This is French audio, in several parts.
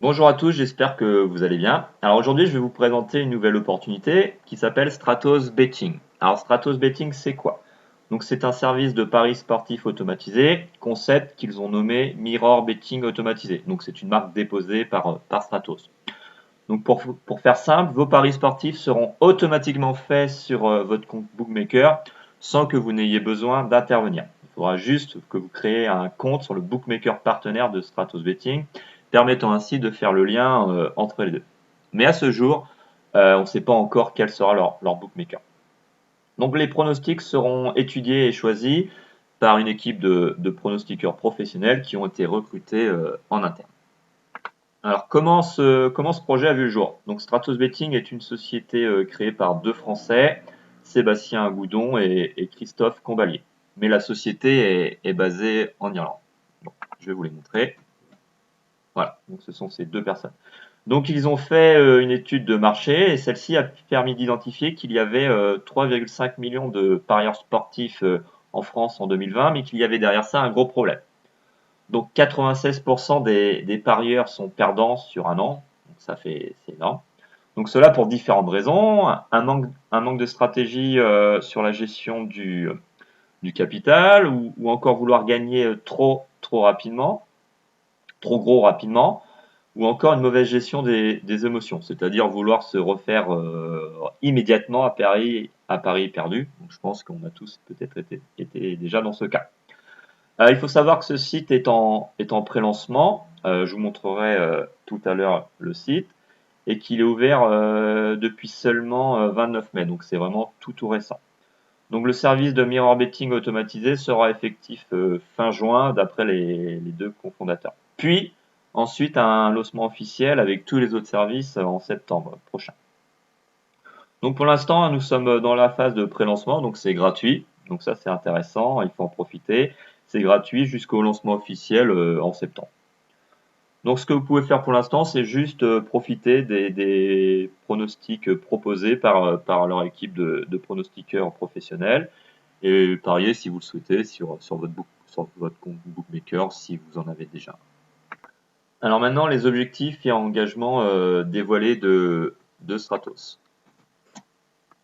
Bonjour à tous, j'espère que vous allez bien. Alors aujourd'hui, je vais vous présenter une nouvelle opportunité qui s'appelle Stratos Betting. Alors Stratos Betting, c'est quoi? Donc c'est un service de paris sportifs automatisé, concept qu'ils ont nommé Mirror Betting automatisé. Donc c'est une marque déposée par Stratos. Donc pour faire simple, vos paris sportifs seront automatiquement faits sur votre compte bookmaker sans que vous n'ayez besoin d'intervenir. Il faudra juste que vous créez un compte sur le bookmaker partenaire de Stratos Betting, permettant ainsi de faire le lien entre les deux. Mais à ce jour, on ne sait pas encore quel sera leur bookmaker. Donc les pronostics seront étudiés et choisis par une équipe de pronostiqueurs professionnels qui ont été recrutés en interne. Alors, comment ce projet a vu le jour? Donc, Stratos Betting est une société créée par deux Français, Sébastien Goudon et Christophe Combalier. Mais la société est basée en Irlande. Bon, je vais vous les montrer. Voilà, donc ce sont ces deux personnes. Donc, ils ont fait une étude de marché et celle-ci a permis d'identifier qu'il y avait 3,5 millions de parieurs sportifs en France en 2020, mais qu'il y avait derrière ça un gros problème. Donc 96% des parieurs sont perdants sur un an, donc c'est énorme. Donc cela pour différentes raisons, un manque de stratégie sur la gestion du capital ou encore vouloir gagner trop rapidement, trop gros rapidement, ou encore une mauvaise gestion des émotions, c'est-à-dire vouloir se refaire immédiatement à Paris perdu. Donc je pense qu'on a tous peut-être été déjà dans ce cas. Il faut savoir que ce site est en pré-lancement. Je vous montrerai tout à l'heure le site et qu'il est ouvert depuis seulement 29 mai. Donc c'est vraiment tout récent. Donc le service de mirror betting automatisé sera effectif fin juin d'après les deux cofondateurs. Puis ensuite un lancement officiel avec tous les autres services en septembre prochain. Donc pour l'instant, nous sommes dans la phase de pré-lancement, donc c'est gratuit. Donc ça, c'est intéressant, il faut en profiter. C'est gratuit jusqu'au lancement officiel en septembre. Donc ce que vous pouvez faire pour l'instant, c'est juste profiter des pronostics proposés par leur équipe de pronostiqueurs professionnels et parier si vous le souhaitez sur votre compte bookmaker si vous en avez déjà. Alors maintenant, les objectifs et engagements dévoilés de Stratos.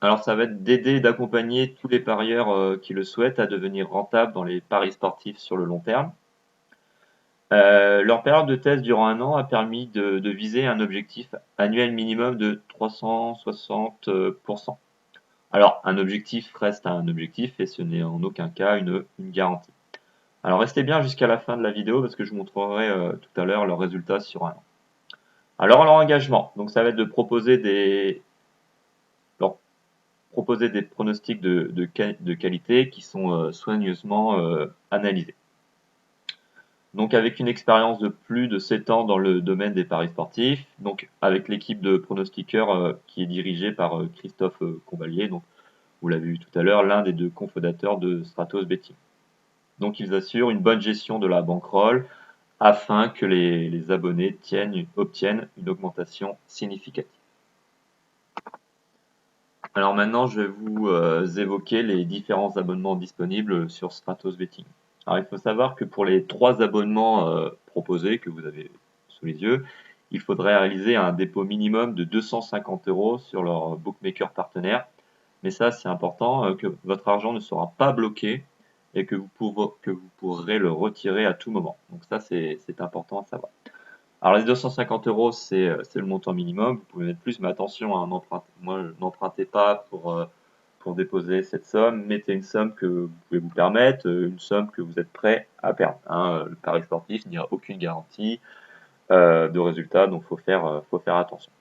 Alors ça va être d'aider et d'accompagner tous les parieurs qui le souhaitent à devenir rentables dans les paris sportifs sur le long terme. Leur période de test durant un an a permis de viser un objectif annuel minimum de 360%. Alors un objectif reste un objectif et ce n'est en aucun cas une garantie. Alors restez bien jusqu'à la fin de la vidéo parce que je vous montrerai tout à l'heure leurs résultats sur un an. Alors leur engagement, donc ça va être de proposer des pronostics de qualité qui sont soigneusement analysés. Donc avec une expérience de plus de 7 ans dans le domaine des paris sportifs, donc avec l'équipe de pronostiqueurs qui est dirigée par Christophe Combalier, donc vous l'avez vu tout à l'heure, l'un des deux cofondateurs de Stratos Betting. Donc ils assurent une bonne gestion de la bankroll afin que les abonnés obtiennent une augmentation significative. Alors maintenant, je vais vous évoquer les différents abonnements disponibles sur Stratos Betting. Alors il faut savoir que pour les 3 abonnements proposés que vous avez sous les yeux, il faudrait réaliser un dépôt minimum de 250 € sur leur bookmaker partenaire. Mais ça, c'est important, que votre argent ne sera pas bloqué et que vous pourrez le retirer à tout moment. Donc ça, c'est important à savoir. Alors les 250 €, c'est le montant minimum. Vous pouvez mettre plus, mais attention, hein, n'empruntez pas pour déposer cette somme. Mettez une somme que vous pouvez vous permettre, une somme que vous êtes prêt à perdre. Hein. Le pari sportif n'y a aucune garantie de résultat, donc faut faire attention.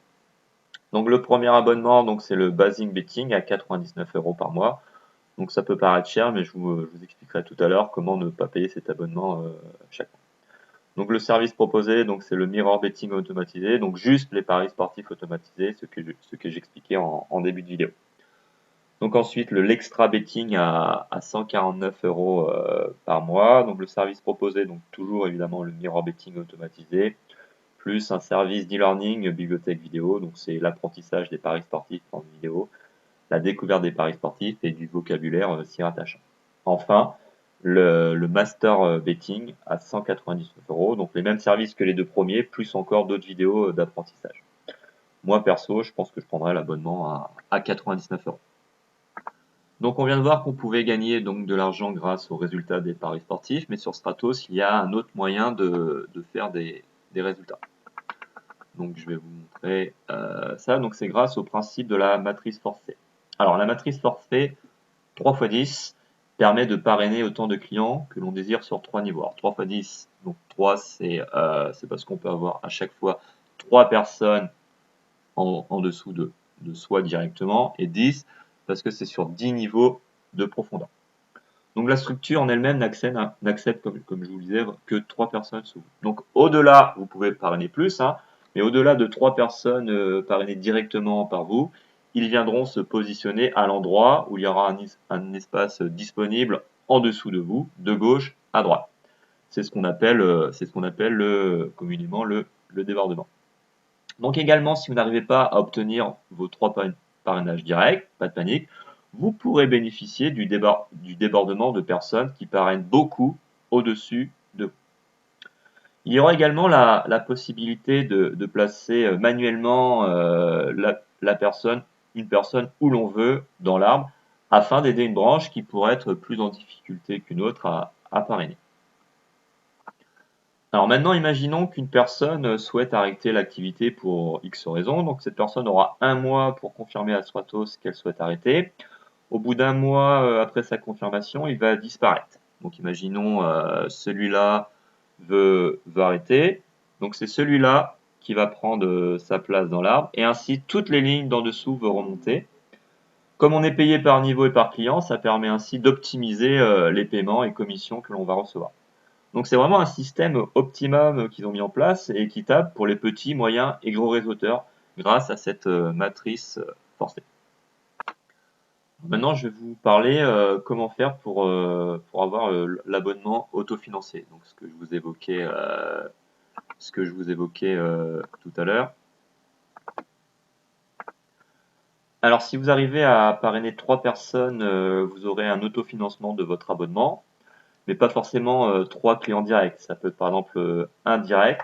Donc le premier abonnement, donc c'est le Basing Betting à 99 € par mois. Donc ça peut paraître cher, mais je vous expliquerai tout à l'heure comment ne pas payer cet abonnement chaque mois. Donc le service proposé, donc c'est le mirror betting automatisé, donc juste les paris sportifs automatisés, ce que j'expliquais en début de vidéo. Donc ensuite l'extra betting à 149 € par mois. Donc le service proposé, donc toujours évidemment le mirror betting automatisé, plus un service d'e-learning, bibliothèque vidéo, donc c'est l'apprentissage des paris sportifs en vidéo, la découverte des paris sportifs et du vocabulaire s'y rattachant. Enfin, le Master Betting à 199 €, donc les mêmes services que les deux premiers, plus encore d'autres vidéos d'apprentissage. Moi perso, je pense que je prendrais l'abonnement à 99 €. Donc on vient de voir qu'on pouvait gagner donc de l'argent grâce aux résultats des paris sportifs, mais sur Stratos, il y a un autre moyen de faire des résultats. Donc je vais vous montrer ça. Donc c'est grâce au principe de la matrice forfait. Alors la matrice forfait 3 x 10 permet de parrainer autant de clients que l'on désire sur 3 niveaux. Alors 3 x 10, donc 3 c'est parce qu'on peut avoir à chaque fois 3 personnes en dessous de soi directement, et 10 parce que c'est sur 10 niveaux de profondeur. Donc la structure en elle-même n'accepte comme je vous le disais, que 3 personnes sous vous. Donc au-delà, vous pouvez parrainer plus, hein, mais au-delà de 3 personnes parrainées directement par vous, ils viendront se positionner à l'endroit où il y aura un espace disponible en dessous de vous, de gauche à droite. C'est ce qu'on appelle, communément le débordement. Donc également, si vous n'arrivez pas à obtenir vos 3 parrainages directs, pas de panique, vous pourrez bénéficier du débordement de personnes qui parrainent beaucoup au-dessus de vous. Il y aura également la possibilité de placer manuellement une personne où l'on veut dans l'arbre, afin d'aider une branche qui pourrait être plus en difficulté qu'une autre à parrainer. Alors maintenant, imaginons qu'une personne souhaite arrêter l'activité pour X raisons. Donc cette personne aura un mois pour confirmer à Stratos qu'elle souhaite arrêter. Au bout d'un mois après sa confirmation, il va disparaître. Donc imaginons celui-là veut arrêter. Donc c'est celui-là qui va prendre sa place dans l'arbre. Et ainsi, toutes les lignes d'en dessous vont remonter. Comme on est payé par niveau et par client, ça permet ainsi d'optimiser les paiements et commissions que l'on va recevoir. Donc c'est vraiment un système optimum qu'ils ont mis en place et équitable pour les petits, moyens et gros réseauteurs grâce à cette matrice forcée. Maintenant, je vais vous parler comment faire pour avoir l'abonnement autofinancé. Donc ce que je vous évoquais tout à l'heure. Alors si vous arrivez à parrainer 3 personnes, vous aurez un autofinancement de votre abonnement, mais pas forcément 3 clients directs. Ça peut être par exemple un direct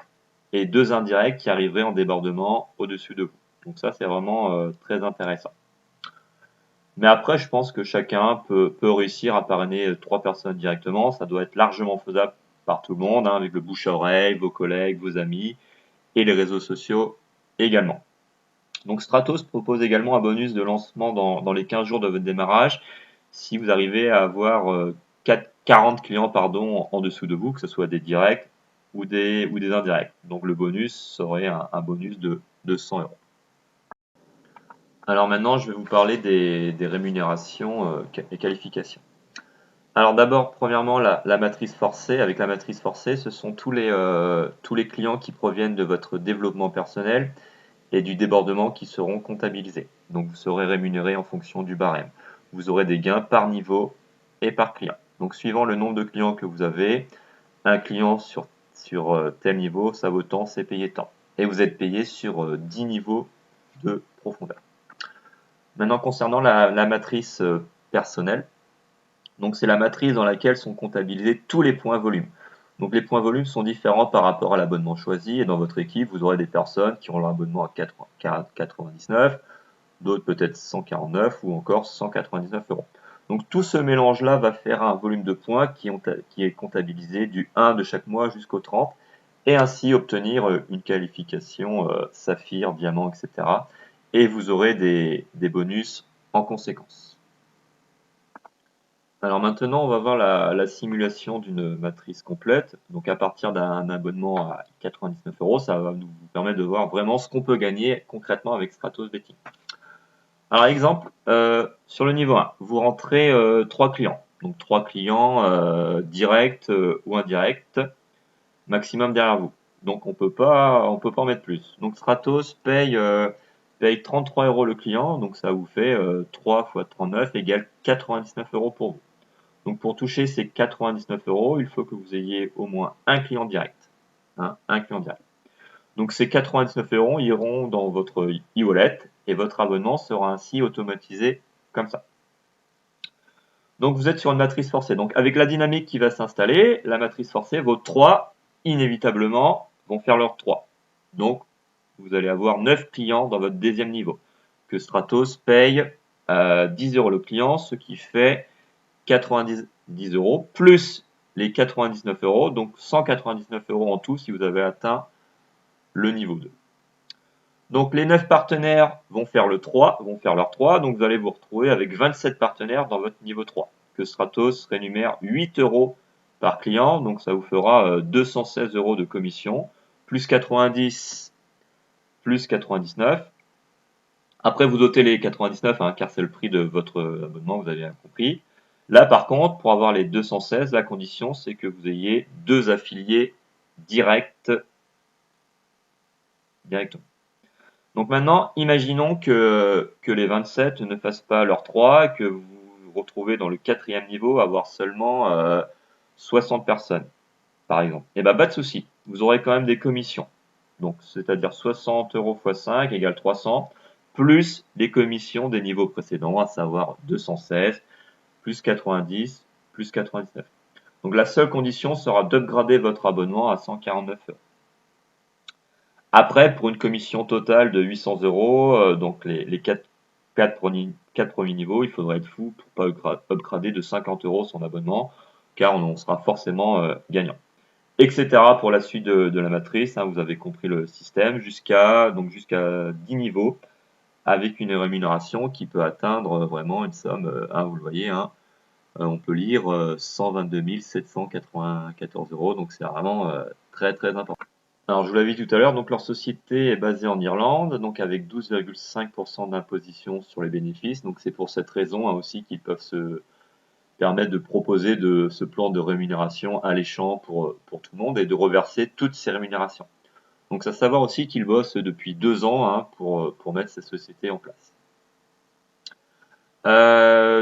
et 2 indirects qui arriveraient en débordement au-dessus de vous. Donc ça, c'est vraiment très intéressant. Mais après, je pense que chacun peut réussir à parrainer 3 personnes directement. Ça doit être largement faisable par tout le monde, hein, avec le bouche à oreille, vos collègues, vos amis et les réseaux sociaux également. Donc Stratos propose également un bonus de lancement dans les 15 jours de votre démarrage si vous arrivez à avoir 40 clients en dessous de vous, que ce soit des directs ou des indirects. Donc le bonus serait un bonus de 100 €. Alors maintenant, je vais vous parler des rémunérations et qualifications. Alors d'abord, premièrement, la matrice forcée. Avec la matrice forcée, ce sont tous les clients qui proviennent de votre développement personnel et du débordement qui seront comptabilisés. Donc vous serez rémunéré en fonction du barème. Vous aurez des gains par niveau et par client. Donc suivant le nombre de clients que vous avez, un client sur tel niveau, ça vaut tant, c'est payé tant. Et vous êtes payé sur 10 niveaux de profondeur. Maintenant concernant la matrice personnelle, donc c'est la matrice dans laquelle sont comptabilisés tous les points volume. Donc les points volume sont différents par rapport à l'abonnement choisi, et dans votre équipe, vous aurez des personnes qui ont leur abonnement à 99, d'autres peut-être 149 ou encore 199 €. Donc tout ce mélange-là va faire un volume de points qui est comptabilisé du 1 de chaque mois jusqu'au 30, et ainsi obtenir une qualification saphir, diamant, etc. Et vous aurez des bonus en conséquence. Alors maintenant, on va voir la simulation d'une matrice complète. Donc à partir d'un abonnement à 99 €, ça va nous permettre de voir vraiment ce qu'on peut gagner concrètement avec Stratos Betting. Alors exemple, sur le niveau 1, vous rentrez 3 clients. Donc 3 clients directs ou indirects, maximum derrière vous. Donc on peut pas en mettre plus. Donc Stratos paye 33 € le client, donc ça vous fait 3 x 39 égale 99 € pour vous. Donc pour toucher ces 99 €, il faut que vous ayez au moins un client direct. Hein, un client direct. Donc ces 99 € iront dans votre e-wallet et votre abonnement sera ainsi automatisé comme ça. Donc vous êtes sur une matrice forcée. Donc avec la dynamique qui va s'installer, la matrice forcée, vos 3, inévitablement, vont faire leur 3. Donc vous allez avoir 9 clients dans votre deuxième niveau. Que Stratos paye 10 € le client, ce qui fait 90 € plus les 99 €, donc 199 € en tout si vous avez atteint le niveau 2. Donc les 9 partenaires vont faire leur 3, donc vous allez vous retrouver avec 27 partenaires dans votre niveau 3, que Stratos rémunère 8 € par client, donc ça vous fera 216 € de commission, plus 90, plus 99. Après vous notez les 99, hein, car c'est le prix de votre abonnement, vous avez bien compris. Là par contre, pour avoir les 216, la condition c'est que vous ayez 2 affiliés directement. Donc maintenant, imaginons que les 27 ne fassent pas leur 3 et que vous vous retrouvez dans le 4e niveau à avoir seulement 60 personnes, par exemple. Et bien, pas de souci, vous aurez quand même des commissions. Donc, c'est-à-dire 60 € x 5 égale 300, plus les commissions des niveaux précédents, à savoir 216, plus 90, plus 99. Donc, la seule condition sera d'upgrader votre abonnement à 149 €. Après, pour une commission totale de 800 €, donc les 4 premiers niveaux, il faudrait être fou pour ne pas upgrader de 50 € son abonnement, car on sera forcément gagnant. Etc. pour la suite de la matrice, hein, vous avez compris le système, jusqu'à 10 niveaux, avec une rémunération qui peut atteindre vraiment une somme, hein, vous le voyez, hein, on peut lire 122 794 €, donc c'est vraiment très très important. Alors, je vous l'avais dit tout à l'heure, donc leur société est basée en Irlande, donc avec 12,5% d'imposition sur les bénéfices. Donc c'est pour cette raison hein, aussi qu'ils peuvent se permettre de proposer ce plan de rémunération alléchant pour tout le monde et de reverser toutes ces rémunérations. Donc c'est à savoir aussi qu'ils bossent depuis 2 ans hein, pour mettre cette société en place.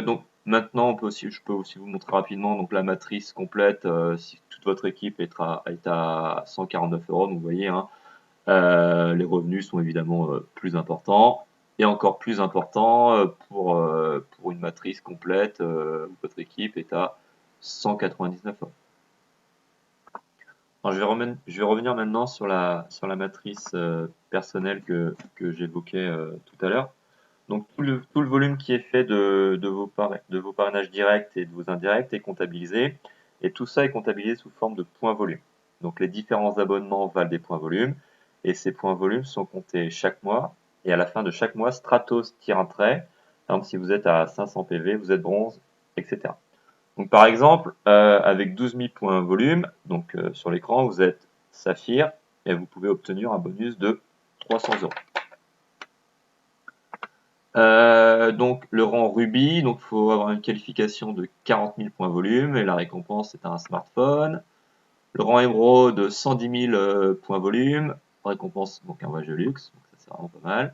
Donc maintenant, je peux aussi vous montrer rapidement donc la matrice complète si toute votre équipe est à 149 €. Donc vous voyez, hein, les revenus sont évidemment plus importants et encore plus importants pour une matrice complète où votre équipe est à 199 €. Alors, je vais revenir maintenant sur la matrice personnelle que j'évoquais tout à l'heure. Donc tout le volume qui est fait de vos parrainages directs et de vos indirects est comptabilisé et tout ça est comptabilisé sous forme de points volume. Donc les différents abonnements valent des points volume et ces points volume sont comptés chaque mois et à la fin de chaque mois, Stratos tire un trait. Par exemple, si vous êtes à 500 PV, vous êtes bronze, etc. Donc par exemple, avec 12 000 points volume, donc sur l'écran, vous êtes saphir et vous pouvez obtenir un bonus de 300 €. Donc le rang rubis, donc il faut avoir une qualification de 40 000 points volume et la récompense c'est un smartphone. Le rang émeraude, 110 000 points volume, récompense donc un voyage de luxe, donc ça c'est vraiment pas mal.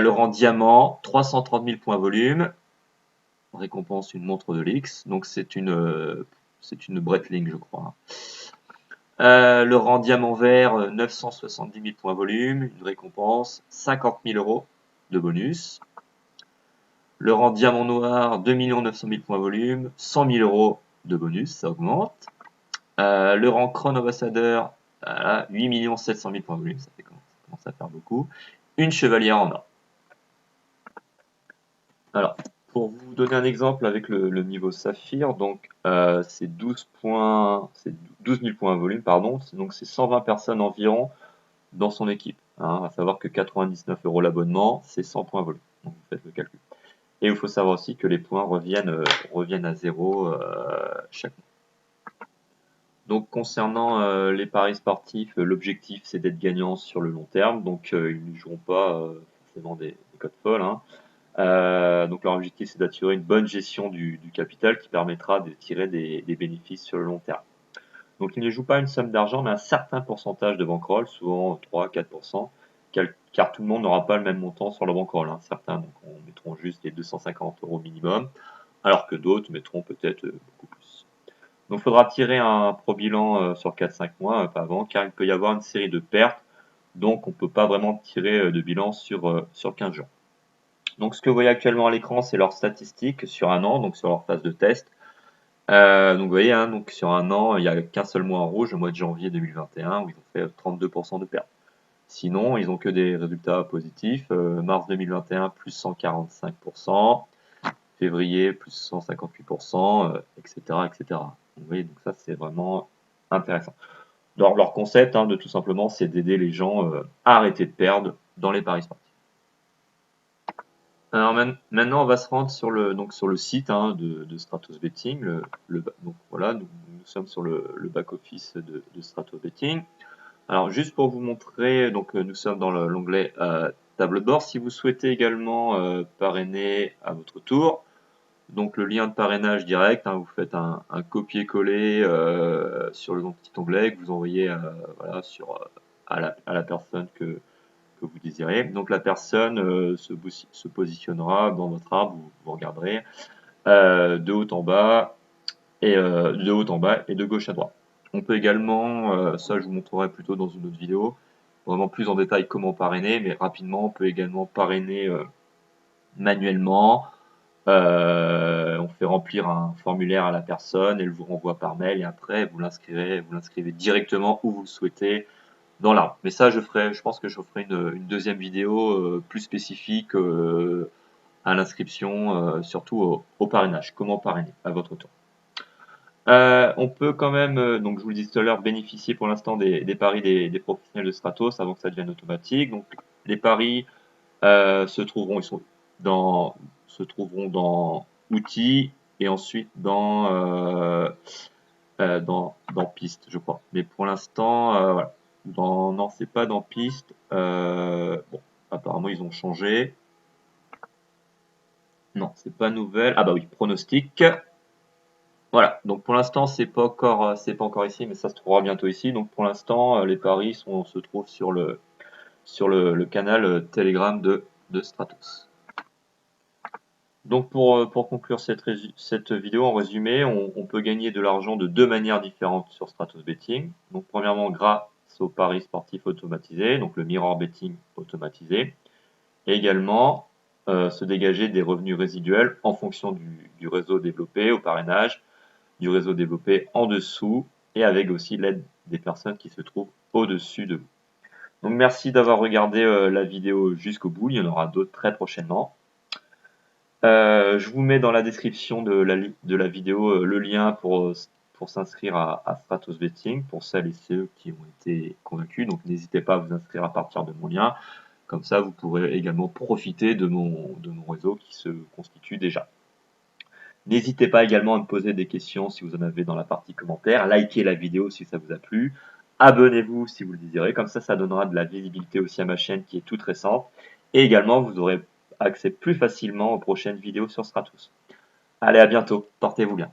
Le rang diamant, 330 000 points volume, récompense une montre de luxe, donc c'est une Breitling je crois. Le rang diamant vert, 970 000 points volume, une récompense 50 000 € de bonus. Le rang diamant noir, 2 900 000 points volume, 100 000 € de bonus, ça augmente. Le rang Crown Ambassadeur, 8 700 000 points volume, ça commence à faire beaucoup. Une chevalière en or. Alors, pour vous donner un exemple avec le niveau saphir, donc c'est 12 000 points volume, pardon, donc c'est 120 personnes environ dans son équipe. Hein, à savoir que 99 € l'abonnement, c'est 100 points volume. Donc vous faites le calcul. Et il faut savoir aussi que les points reviennent à zéro chaque mois. Donc concernant les paris sportifs, l'objectif c'est d'être gagnant sur le long terme. Donc ils ne joueront pas forcément des cotes folles. Hein. Donc leur objectif c'est d'assurer une bonne gestion du capital qui permettra de tirer des bénéfices sur le long terme. Donc ils ne jouent pas une somme d'argent mais un certain pourcentage de bankroll, souvent 3-4%, car tout le monde n'aura pas le même montant sur le bankroll. Hein. Certains mettront juste les 250 € minimum, alors que d'autres mettront peut-être beaucoup plus. Donc il faudra tirer un pro bilan sur 4-5 mois, pas avant, car il peut y avoir une série de pertes, donc on ne peut pas vraiment tirer de bilan sur 15 jours. Donc ce que vous voyez actuellement à l'écran, c'est leurs statistiques sur un an, donc sur leur phase de test. Donc vous voyez, hein, donc sur un an, il n'y a qu'un seul mois en rouge, le mois de janvier 2021, où ils ont fait 32% de perte. Sinon, ils ont que des résultats positifs. Mars 2021, plus 145%, février, plus 158%, etc., etc. Vous voyez, donc ça, c'est vraiment intéressant. Leur concept, hein, de tout simplement, c'est d'aider les gens à arrêter de perdre dans les paris sportifs. Alors maintenant, on va se rendre sur le site, hein, de Stratos Betting. Donc voilà, nous sommes sur le back-office de Stratos Betting. Alors juste pour vous montrer, donc nous sommes dans l'onglet tableau de bord. Si vous souhaitez également parrainer à votre tour, donc le lien de parrainage direct, hein, vous faites un copier-coller sur le petit onglet que vous envoyez voilà, à la personne que vous désirez. Donc la personne se positionnera dans votre arbre, vous regarderez de haut en bas et de gauche à droite. On peut également, ça je vous montrerai plutôt dans une autre vidéo, vraiment plus en détail comment parrainer, mais rapidement on peut également parrainer manuellement. On fait remplir un formulaire à la personne, elle vous renvoie par mail et après vous l'inscrivez directement où vous le souhaitez dans l'arbre. Mais ça je pense que je ferai une deuxième vidéo plus spécifique à l'inscription, surtout au parrainage, comment parrainer à votre tour. On peut quand même, donc je vous le disais tout à l'heure, bénéficier pour l'instant des paris des professionnels de Stratos avant que ça devienne automatique. Donc les paris se trouveront dans outils et ensuite dans piste, je crois. Mais pour l'instant, voilà. Non, c'est pas dans piste. Bon, apparemment ils ont changé. Non, c'est pas nouvelle. Ah bah oui, pronostic. Voilà, donc pour l'instant c'est pas encore ici, mais ça se trouvera bientôt ici. Donc pour l'instant les paris se trouvent sur le canal Telegram de Stratos. Donc pour conclure cette vidéo en résumé, on peut gagner de l'argent de deux manières différentes sur Stratos Betting. Donc premièrement grâce aux paris sportifs automatisés, donc le mirror betting automatisé, et également se dégager des revenus résiduels en fonction du réseau développé au parrainage, du réseau développé en dessous et avec aussi l'aide des personnes qui se trouvent au-dessus de vous. Donc merci d'avoir regardé la vidéo jusqu'au bout, il y en aura d'autres très prochainement. Je vous mets dans la description de la vidéo le lien pour s'inscrire à Stratos Betting pour celles et ceux qui ont été convaincus. Donc n'hésitez pas à vous inscrire à partir de mon lien. Comme ça, vous pourrez également profiter de mon réseau qui se constitue déjà. N'hésitez pas également à me poser des questions si vous en avez dans la partie commentaires. Likez la vidéo si ça vous a plu. Abonnez-vous si vous le désirez. Comme ça donnera de la visibilité aussi à ma chaîne qui est toute récente. Et également, vous aurez accès plus facilement aux prochaines vidéos sur Stratos. Allez, à bientôt. Portez-vous bien.